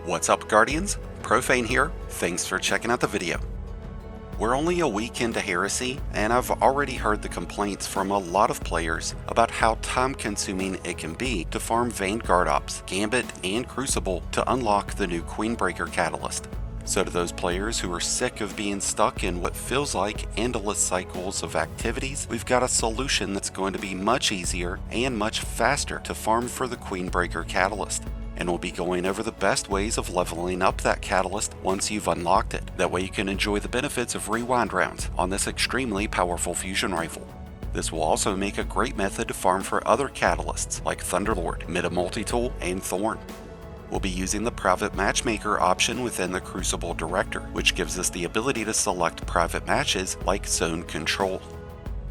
What's up, Guardians? Profane here. Thanks for checking out the video. We're only a week into Heresy, and I've already heard the complaints from a lot of players about how time-consuming it can be to farm Vanguard Ops, Gambit, and Crucible to unlock the new Queenbreaker catalyst. So to those players who are sick of being stuck in what feels like endless cycles of activities, we've got a solution that's going to be much easier and much faster to farm for the Queenbreaker catalyst. And we'll be going over the best ways of leveling up that catalyst once you've unlocked it. That way you can enjoy the benefits of rewind rounds on this extremely powerful fusion rifle. This will also make a great method to farm for other catalysts like Thunderlord, Meta Multitool, and Thorn. We'll be using the private matchmaker option within the Crucible Director, which gives us the ability to select private matches like Zone Control.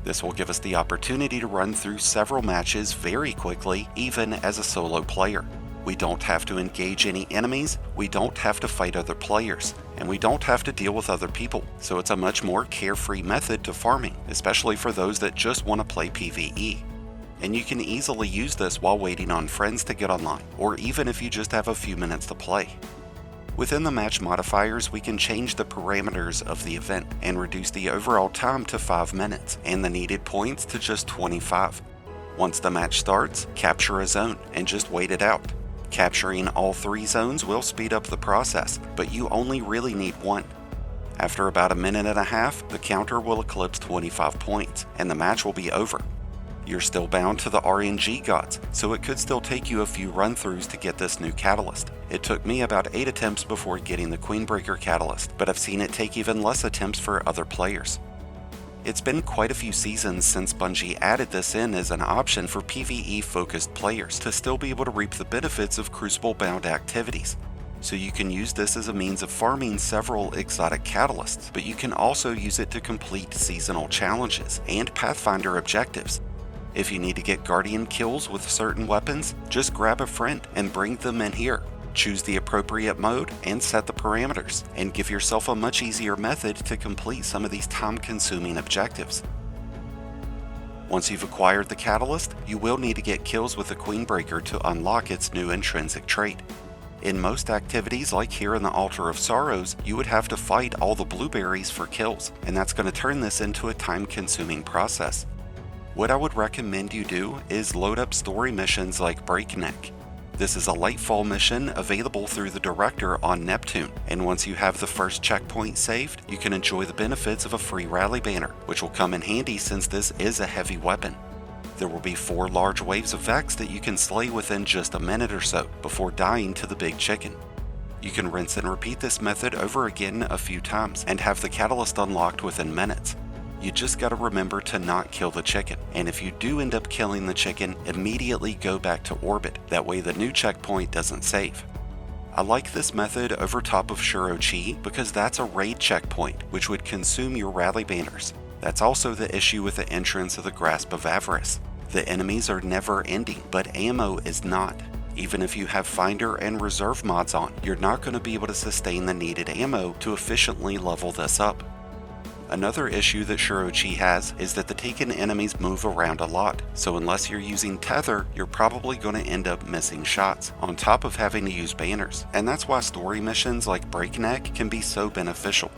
This will give us the opportunity to run through several matches very quickly, even as a solo player. We don't have to engage any enemies, we don't have to fight other players, and we don't have to deal with other people, so it's a much more carefree method to farming, especially for those that just want to play PvE. And you can easily use this while waiting on friends to get online, or even if you just have a few minutes to play. Within the match modifiers, we can change the parameters of the event and reduce the overall time to 5 minutes, and the needed points to just 25. Once the match starts, capture a zone and just wait it out. Capturing all 3 zones will speed up the process, but you only really need one. After about a minute and a half, the counter will eclipse 25 points, and the match will be over. You're still bound to the RNG gods, so it could still take you a few run-throughs to get this new catalyst. It took me about 8 attempts before getting the Queenbreaker catalyst, but I've seen it take even less attempts for other players. It's been quite a few seasons since Bungie added this in as an option for PvE-focused players to still be able to reap the benefits of Crucible-bound activities. So you can use this as a means of farming several exotic catalysts, but you can also use it to complete seasonal challenges and Pathfinder objectives. If you need to get Guardian kills with certain weapons, just grab a friend and bring them in here. Choose the appropriate mode and set the parameters, and give yourself a much easier method to complete some of these time-consuming objectives. Once you've acquired the catalyst, you will need to get kills with the Queenbreaker to unlock its new intrinsic trait. In most activities, like here in the Altar of Sorrows, you would have to fight all the blueberries for kills, and that's going to turn this into a time-consuming process. What I would recommend you do is load up story missions like Breakneck. This is a Lightfall mission available through the Director on Neptune, and once you have the first checkpoint saved, you can enjoy the benefits of a free rally banner, which will come in handy since this is a heavy weapon. There will be 4 large waves of Vex that you can slay within just a minute or so, before dying to the big chicken. You can rinse and repeat this method over again a few times, and have the catalyst unlocked within minutes. You just gotta remember to not kill the chicken, and if you do end up killing the chicken, immediately go back to orbit, that way the new checkpoint doesn't save. I like this method over top of Shurochi because that's a raid checkpoint, which would consume your rally banners. That's also the issue with the entrance of the Grasp of Avarice. The enemies are never ending, but ammo is not. Even if you have Finder and Reserve mods on, you're not going to be able to sustain the needed ammo to efficiently level this up. Another issue that Shurochi has is that the taken enemies move around a lot, so unless you're using Tether, you're probably going to end up missing shots, on top of having to use banners, and that's why story missions like Breakneck can be so beneficial.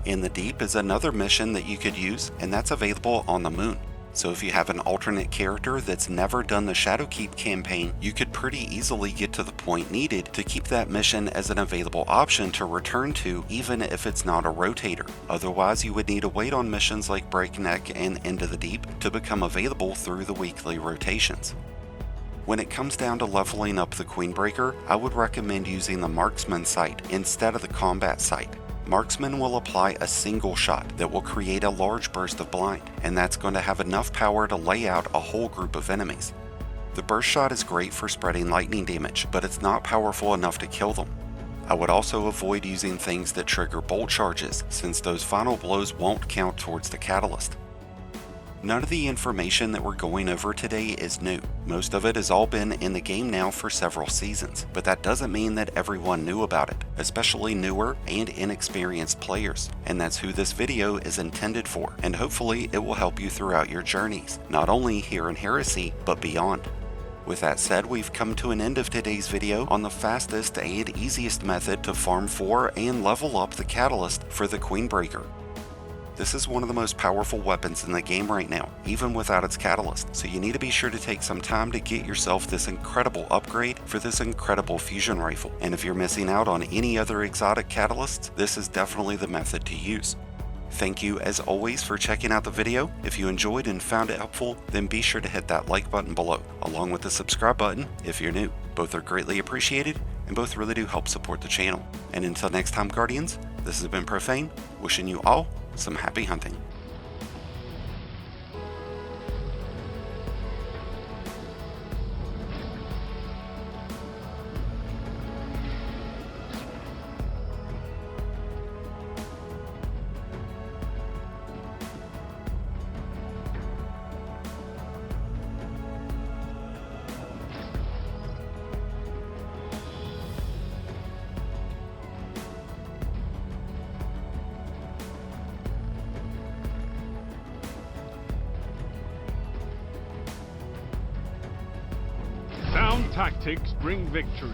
In the Deep is another mission that you could use, and that's available on the Moon. So if you have an alternate character that's never done the Shadowkeep campaign, you could pretty easily get to the point needed to keep that mission as an available option to return to, even if it's not a rotator. Otherwise, you would need to wait on missions like Breakneck and Into the Deep to become available through the weekly rotations. When it comes down to leveling up the Queenbreaker, I would recommend using the Marksman sight instead of the Combat sight. Marksman will apply a single shot that will create a large burst of blind, and that's going to have enough power to lay out a whole group of enemies. The burst shot is great for spreading lightning damage, but it's not powerful enough to kill them. I would also avoid using things that trigger bolt charges, since those final blows won't count towards the catalyst. None of the information that we're going over today is new. Most of it has all been in the game now for several seasons, but that doesn't mean that everyone knew about it, especially newer and inexperienced players, and that's who this video is intended for, and hopefully it will help you throughout your journeys, not only here in Heresy, but beyond. With that said, we've come to an end of today's video on the fastest and easiest method to farm for and level up the catalyst for the Queenbreaker. This is one of the most powerful weapons in the game right now, even without its catalyst, so you need to be sure to take some time to get yourself this incredible upgrade for this incredible fusion rifle. And if you're missing out on any other exotic catalysts, this is definitely the method to use. Thank you as always for checking out the video. If you enjoyed and found it helpful, then be sure to hit that like button below, along with the subscribe button if you're new. Both are greatly appreciated, and both really do help support the channel. And until next time, Guardians, this has been Profane, wishing you all some happy hunting. Sound tactics bring victory.